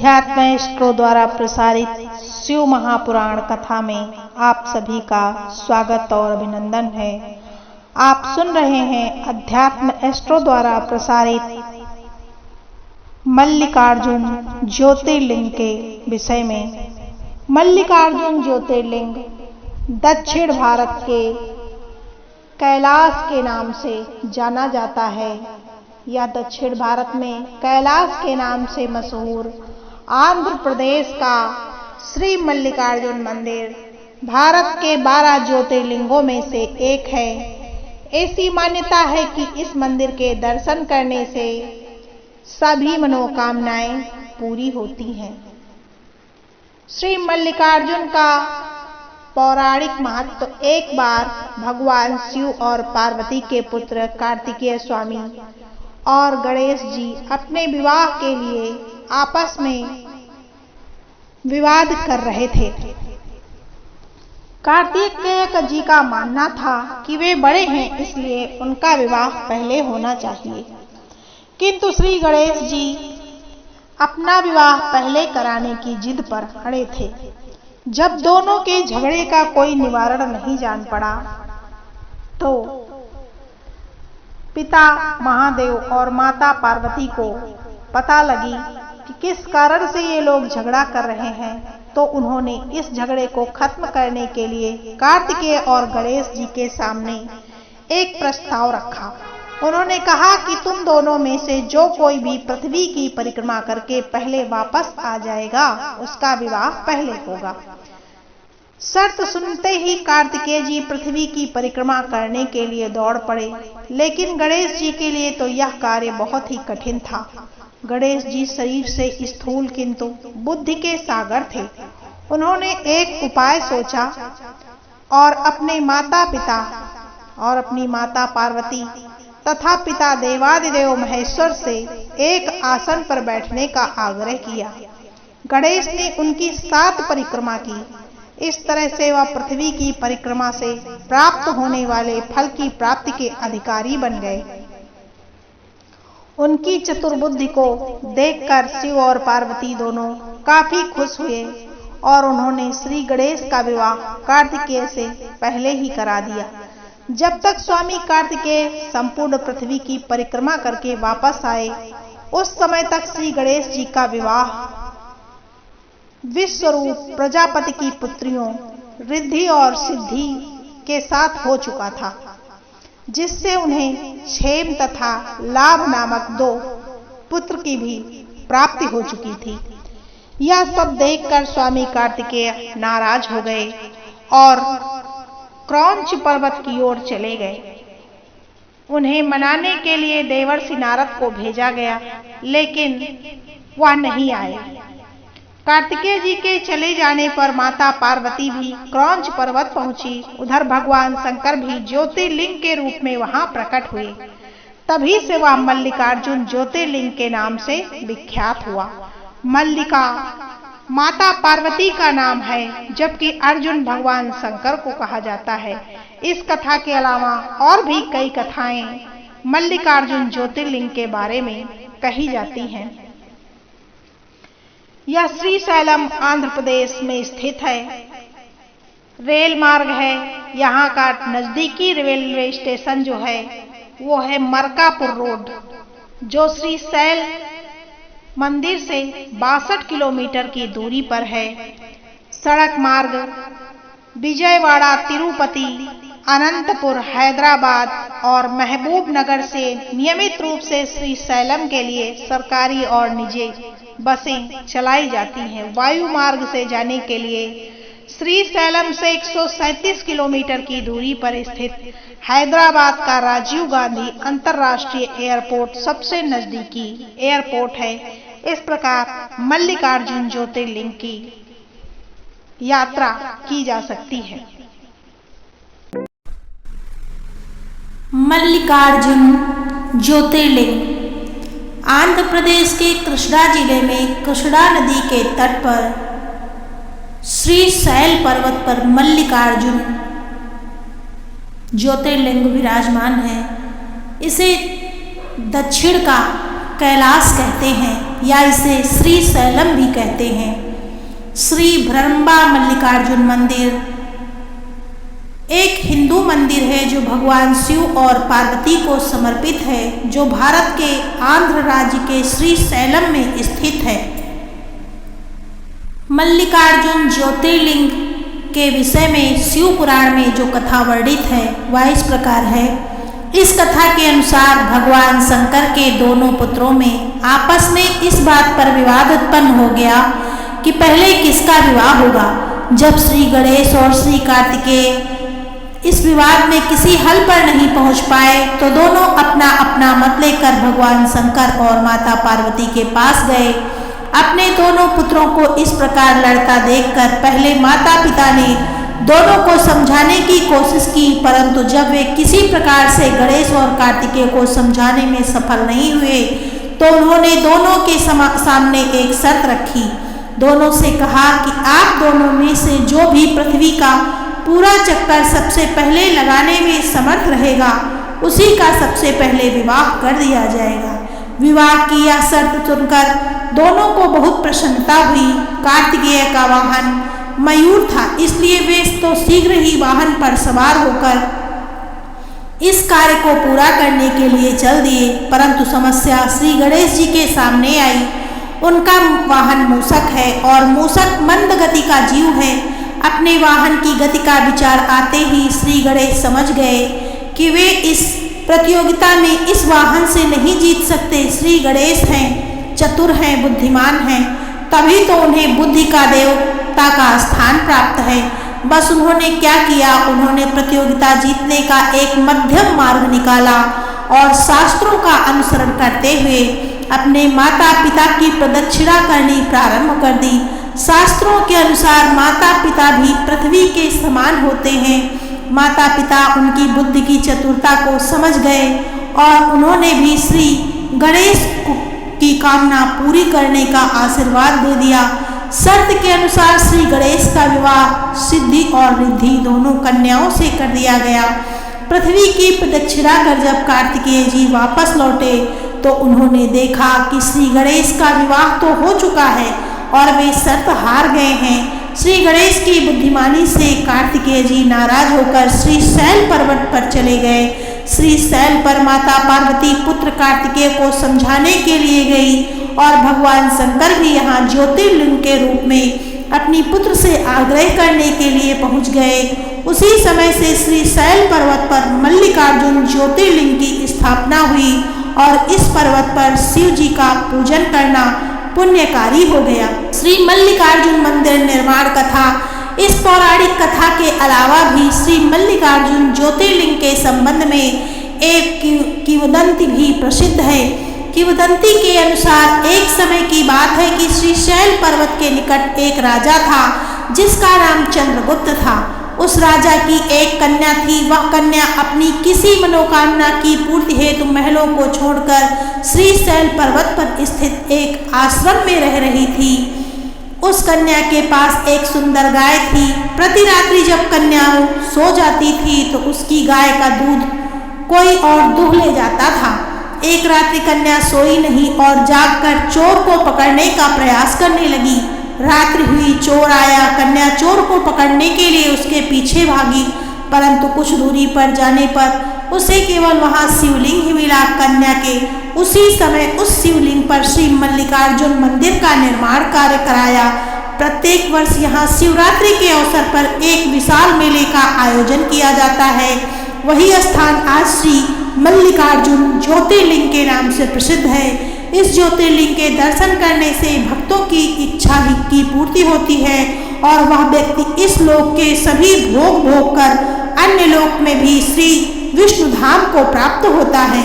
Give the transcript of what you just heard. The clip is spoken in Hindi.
अध्यात्म एस्ट्रो द्वारा प्रसारित शिव महापुराण कथा में आप सभी का स्वागत और अभिनंदन है। आप सुन रहे हैं अध्यात्म एस्ट्रो द्वारा प्रसारित मल्लिकार्जुन ज्योतिर्लिंग के विषय में। मल्लिकार्जुन ज्योतिर्लिंग दक्षिण भारत के कैलाश के नाम से जाना जाता है। यह दक्षिण भारत में कैलाश के नाम से मशहूर आंध्र प्रदेश का श्री मल्लिकार्जुन मंदिर भारत के 12 ज्योतिर्लिंगों में से एक है। ऐसी मान्यता है कि इस मंदिर के दर्शन करने से सभी मनोकामनाएं पूरी होती हैं। श्री मल्लिकार्जुन का पौराणिक महत्व। एक बार भगवान शिव और पार्वती के पुत्र कार्तिकेय स्वामी और गणेश जी अपने विवाह के लिए आपस में विवाद कर रहे थे। कार्तिकेय जी का मानना था कि वे बड़े हैं, इसलिए उनका विवाह पहले होना चाहिए, किंतु श्री गणेश जी अपना विवाह पहले कराने की जिद पर अड़े थे। जब दोनों के झगड़े का कोई निवारण नहीं जान पड़ा तो पिता महादेव और माता पार्वती को पता लगी कि किस कारण से ये लोग झगड़ा कर रहे हैं, तो उन्होंने इस झगड़े को खत्म करने के लिए कार्तिकेय और गणेश जी के सामने एक प्रस्ताव रखा। उन्होंने कहा कि तुम दोनों में से जो कोई भी पृथ्वी की परिक्रमा करके पहले वापस आ जाएगा, उसका विवाह पहले होगा। शर्त सुनते ही कार्तिकेय जी पृथ्वी की परिक्रमा करने के लिए दौड़ पड़े, लेकिन गणेश जी के लिए तो यह कार्य बहुत ही कठिन था। गणेश जी शरीर से स्थूल किंतु बुद्धि के सागर थे। उन्होंने एक उपाय सोचा और अपने माता पिता और अपनी माता पार्वती तथा पिता देवादिदेव महेश्वर से एक आसन पर बैठने का आग्रह किया। गणेश ने उनकी 7 परिक्रमा की। इस तरह से वह पृथ्वी की परिक्रमा से प्राप्त होने वाले फल की प्राप्ति के अधिकारी बन गए। उनकी चतुर्बुद्धि को देखकर शिव और पार्वती दोनों काफी खुश हुए और उन्होंने श्री गणेश का विवाह कार्तिकेय से पहले ही करा दिया। जब तक स्वामी कार्तिकेय संपूर्ण पृथ्वी की परिक्रमा करके वापस आए, उस समय तक श्री गणेश जी का विवाह विश्वरूप प्रजापति की पुत्रियों रिद्धि और सिद्धि के साथ हो चुका था, जिससे उन्हें क्षेम तथा लाभ नामक 2 पुत्र की भी प्राप्ति हो चुकी थी। यह सब देखकर स्वामी कार्तिकेय नाराज हो गए और क्रौंच पर्वत की ओर चले गए। उन्हें मनाने के लिए देवर्षि नारद को भेजा गया, लेकिन वह नहीं आए। कार्तिकेय जी के चले जाने पर माता पार्वती भी क्रौंच पर्वत पहुंची। उधर भगवान शंकर भी ज्योतिर्लिंग के रूप में वहां प्रकट हुए। तभी से वह मल्लिकार्जुन ज्योतिर्लिंग के नाम से विख्यात हुआ। मल्लिका माता पार्वती का नाम है, जबकि अर्जुन भगवान शंकर को कहा जाता है। इस कथा के अलावा और भी कई कथाएं मल्लिकार्जुन ज्योतिर्लिंग के बारे में कही जाती हैं। यह श्रीशैलम आंध्र प्रदेश में स्थित है। रेल मार्ग है। यहाँ का नजदीकी रेलवे स्टेशन जो है वो है मरकापुर रोड, जो श्रीशैल मंदिर से 62 किलोमीटर की दूरी पर है। सड़क मार्ग विजयवाड़ा, तिरुपति, अनंतपुर, हैदराबाद और महबूब नगर से नियमित रूप से श्रीशैलम के लिए सरकारी और निजी बसें चलाई जाती हैं। वायु मार्ग से जाने के लिए श्रीशैलम से 137 किलोमीटर की दूरी पर स्थित हैदराबाद का राजीव गांधी अंतर्राष्ट्रीय एयरपोर्ट सबसे नजदीकी एयरपोर्ट है। इस प्रकार मल्लिकार्जुन ज्योतिर्लिंग की यात्रा की जा सकती है। मल्लिकार्जुन ज्योतिर्लिंग आंध्र प्रदेश के कृष्णा जिले में कृष्णा नदी के तट पर श्रीशैल पर्वत पर मल्लिकार्जुन ज्योतिर्लिंग विराजमान है। इसे दक्षिण का कैलाश कहते हैं या इसे श्री शैलम भी कहते हैं। श्री भ्रमबा मल्लिकार्जुन मंदिर एक हिंदू मंदिर है जो भगवान शिव और पार्वती को समर्पित है, जो भारत के आंध्र राज्य के श्री शैलम में स्थित है। मल्लिकार्जुन ज्योतिर्लिंग के विषय में शिव पुराण में जो कथा वर्णित है वह इस प्रकार है। इस कथा के अनुसार भगवान शंकर के दोनों पुत्रों में आपस में इस बात पर विवाद उत्पन्न हो गया कि पहले किसका विवाह होगा। जब श्री गणेश और श्री कार्तिकेय इस विवाद में किसी हल पर नहीं पहुंच पाए तो दोनों अपना अपना मत लेकर भगवान शंकर और माता पार्वती के पास गए। अपने दोनों पुत्रों को इस प्रकार लड़ता देखकर पहले माता पिता ने दोनों को समझाने की कोशिश की, परंतु जब वे किसी प्रकार से गणेश और कार्तिकेय को समझाने में सफल नहीं हुए तो उन्होंने दोनों के सामने एक शर्त रखी। दोनों से कहा कि आप दोनों में से जो भी पृथ्वी का पूरा चक्कर सबसे पहले लगाने में समर्थ रहेगा उसी का सबसे पहले विवाह कर दिया जाएगा। विवाह की यह शर्त सुनकर दोनों को बहुत प्रसन्नता हुई। कार्तिकेय का वाहन मयूर था, इसलिए वे तो शीघ्र ही वाहन पर सवार होकर इस कार्य को पूरा करने के लिए चल दिए, परंतु समस्या श्री गणेश जी के सामने आई। उनका वाहन मूषक है और मूषक मंद गति का जीव है। अपने वाहन की गति का विचार आते ही श्री गणेश समझ गए कि वे इस प्रतियोगिता में इस वाहन से नहीं जीत सकते। श्री गणेश हैं, चतुर हैं, बुद्धिमान हैं, तभी तो उन्हें बुद्धि का देवता का स्थान प्राप्त है। बस उन्होंने क्या किया, उन्होंने प्रतियोगिता जीतने का एक मध्यम मार्ग निकाला और शास्त्रों का अनुसरण करते हुए अपने माता पिता की प्रदक्षिणा करनी प्रारंभ कर दी। शास्त्रों के अनुसार माता पिता भी पृथ्वी के समान होते हैं। माता पिता उनकी बुद्धि की चतुरता को समझ गए और उन्होंने भी श्री गणेश की कामना पूरी करने का आशीर्वाद दे दिया। शर्त के अनुसार श्री गणेश का विवाह सिद्धि और रिद्धि दोनों कन्याओं से कर दिया गया। पृथ्वी की प्रदक्षिणा कर जब कार्तिकेय जी वापस लौटे तो उन्होंने देखा कि श्री गणेश का विवाह तो हो चुका है और वे शर्त हार गए हैं। श्री गणेश की बुद्धिमानी से कार्तिकेय जी नाराज होकर श्री शैल पर्वत पर चले गए। श्री शैल पर माता पार्वती पुत्र कार्तिकेय को समझाने के लिए गई और भगवान शंकर भी यहाँ ज्योतिर्लिंग के रूप में अपनी पुत्र से आग्रह करने के लिए पहुँच गए। उसी समय से श्री शैल पर्वत पर मल्लिकार्जुन ज्योतिर्लिंग की स्थापना हुई और इस पर्वत पर शिव जी का पूजन करना पुण्यकारी हो गया। श्री मल्लिकार्जुन मंदिर निर्माण कथा इस पौराणिक कथा के अलावा भी श्री मल्लिकार्जुन ज्योतिर्लिंग के संबंध में एक किंवदंती भी प्रसिद्ध है। किंवदंती के अनुसार एक समय की बात है कि श्री शैल पर्वत के निकट एक राजा था जिसका नाम चंद्रगुप्त था। उस राजा की एक कन्या थी। वह कन्या अपनी किसी मनोकामना की पूर्ति हेतु महलों को छोड़कर श्री शैल पर्वत पर स्थित एक आश्रम में रह रही थी। उस कन्या के पास एक सुंदर गाय थी। प्रति रात्रि जब कन्या सो जाती थी तो उसकी गाय का दूध कोई और दूह ले जाता था। एक रात्रि कन्या सोई नहीं और जागकर चोर को पकड़ने का प्रयास करने लगी। रात्रि हुई, चोर आया। कन्या चोर को पकड़ने के लिए उसके पीछे भागी, परंतु कुछ दूरी पर जाने पर उसे केवल वहां शिवलिंग ही मिला। कन्या के उसी समय उस शिवलिंग पर श्री मल्लिकार्जुन मंदिर का निर्माण कार्य कराया। प्रत्येक वर्ष यहाँ शिवरात्रि के अवसर पर एक विशाल मेले का आयोजन किया जाता है। वही स्थान आज श्री मल्लिकार्जुन ज्योतिर्लिंग के नाम से प्रसिद्ध है। इस ज्योतिर्लिंग के दर्शन करने से भक्तों की इच्छा की पूर्ति होती है और वह व्यक्ति इस लोक के सभी भोग कर अन्य लोक में भी श्री विष्णु धाम को प्राप्त होता है।